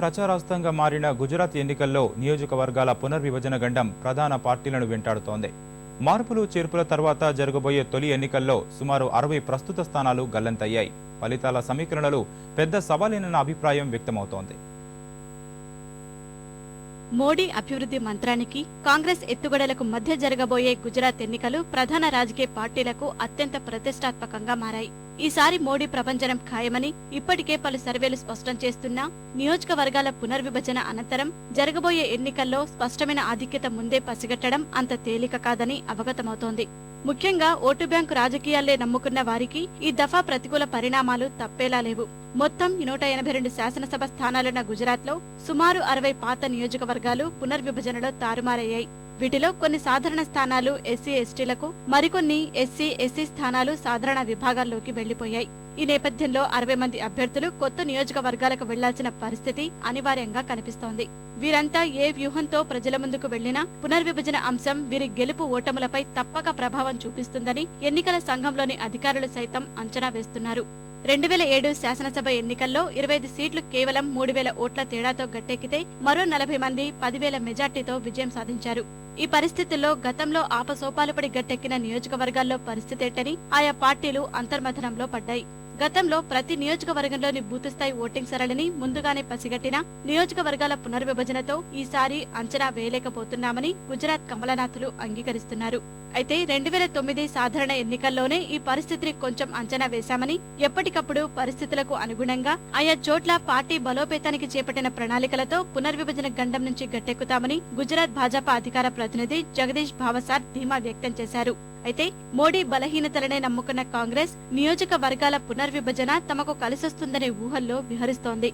ప్రచారాస్తంగా మారిన గుజరాత్ ఎన్నికల్లో నియోజకవర్గాల పునర్విభజన గండం ప్రధాన పార్టీలను వెంటాడుతోంది. మార్పులు చేర్పుల తర్వాత జరగబోయే తొలి ఎన్నికల్లో సుమారు 60 ప్రస్తుత స్థానాలు గల్లంతయ్యాయి. ఫలితాల సమీకరణలు పెద్ద సవాలేనన్న అభిప్రాయం వ్యక్తమవుతోంది. మోడీ అభివృద్ధి మంత్రానికి కాంగ్రెస్ ఎత్తుగడలకు మధ్య జరగబోయే గుజరాత్ ఎన్నికలు ప్రధాన రాజకీయ పార్టీలకు అత్యంత ప్రతిష్టాత్మకంగా మారాయి. ఈసారి మోడీ ప్రభంజనం ఖాయమని ఇప్పటికే పలు సర్వేలు స్పష్టం చేస్తున్నా నియోజకవర్గాల పునర్విభజన అనంతరం జరగబోయే ఎన్నికల్లో స్పష్టమైన ఆధిక్యత ముందే పసిగట్టడం అంత తేలిక కాదని అవగతమవుతోంది. ముఖ్యంగా ఓటు బ్యాంకు రాజకీయాలే నమ్ముకున్న వారికి ఈ దఫా ప్రతికూల పరిణామాలు తప్పేలా లేవు. మొత్తం 182 శాసనసభ స్థానాలున్న గుజరాత్ లో సుమారు 60 పాత నియోజకవర్గాలు పునర్విభజనలో తారుమారయ్యాయి. వీటిలో కొన్ని సాధారణ స్థానాలు ఎస్సీ ఎస్టీలకు, మరికొన్ని ఎస్సీ ఎస్సీ స్థానాలు సాధారణ విభాగాల్లోకి వెళ్లిపోయాయి. ఈ నేపథ్యంలో 60 మంది అభ్యర్థులు కొత్త నియోజకవర్గాలకు వెళ్లాల్సిన పరిస్థితి అనివార్యంగా కనిపిస్తోంది. వీరంతా ఏ వ్యూహంతో ప్రజల ముందుకు వెళ్లినా పునర్విభజన అంశం వీరి గెలుపు ఓటములపై తప్పక ప్రభావం చూపిస్తుందని ఎన్నికల సంఘంలోని అధికారులు సైతం అంచనా వేస్తున్నారు. 2007 శాసనసభ ఎన్నికల్లో 25 సీట్లు కేవలం 3000 ఓట్ల తేడాతో గట్టెక్కితే మరో 40 మంది 10,000 మెజార్టీతో విజయం సాధించారు. ఈ పరిస్థితుల్లో గతంలో ఆపసోపాలుపడి గట్టెక్కిన నియోజకవర్గాల్లో పరిస్థితేంటని ఆయా పార్టీలు అంతర్మథనంలో పడ్డాయి. గతంలో ప్రతి నియోజకవర్గంలోని బూత్ స్థాయి ఓటింగ్ సరళిని ముందుగానే పసిగట్టిన నియోజకవర్గాల పునర్విభజనతో ఈసారి అంచనా వేయలేకపోతున్నామని గుజరాత్ కమలనాథులు అంగీకరిస్తున్నారు. అయితే 2009 సాధారణ ఎన్నికల్లోనే ఈ పరిస్థితిని కొంచెం అంచనా వేశామని, ఎప్పటికప్పుడు పరిస్థితులకు అనుగుణంగా ఆయా చోట్ల పార్టీ బలోపేతానికి చేపట్టిన ప్రణాళికలతో పునర్విభజన గండం నుంచి గట్టెక్కుతామని గుజరాత్ భాజపా అధికార ప్రతినిధి జగదీష్ భావసార్ ధీమా వ్యక్తం చేశారు. అయితే మోడీ బలహీనతలనే నమ్ముకున్న కాంగ్రెస్ నియోజకవర్గాల పునర్విభజన తమకు కలిసొస్తుందనే ఊహల్లో విహరిస్తోంది.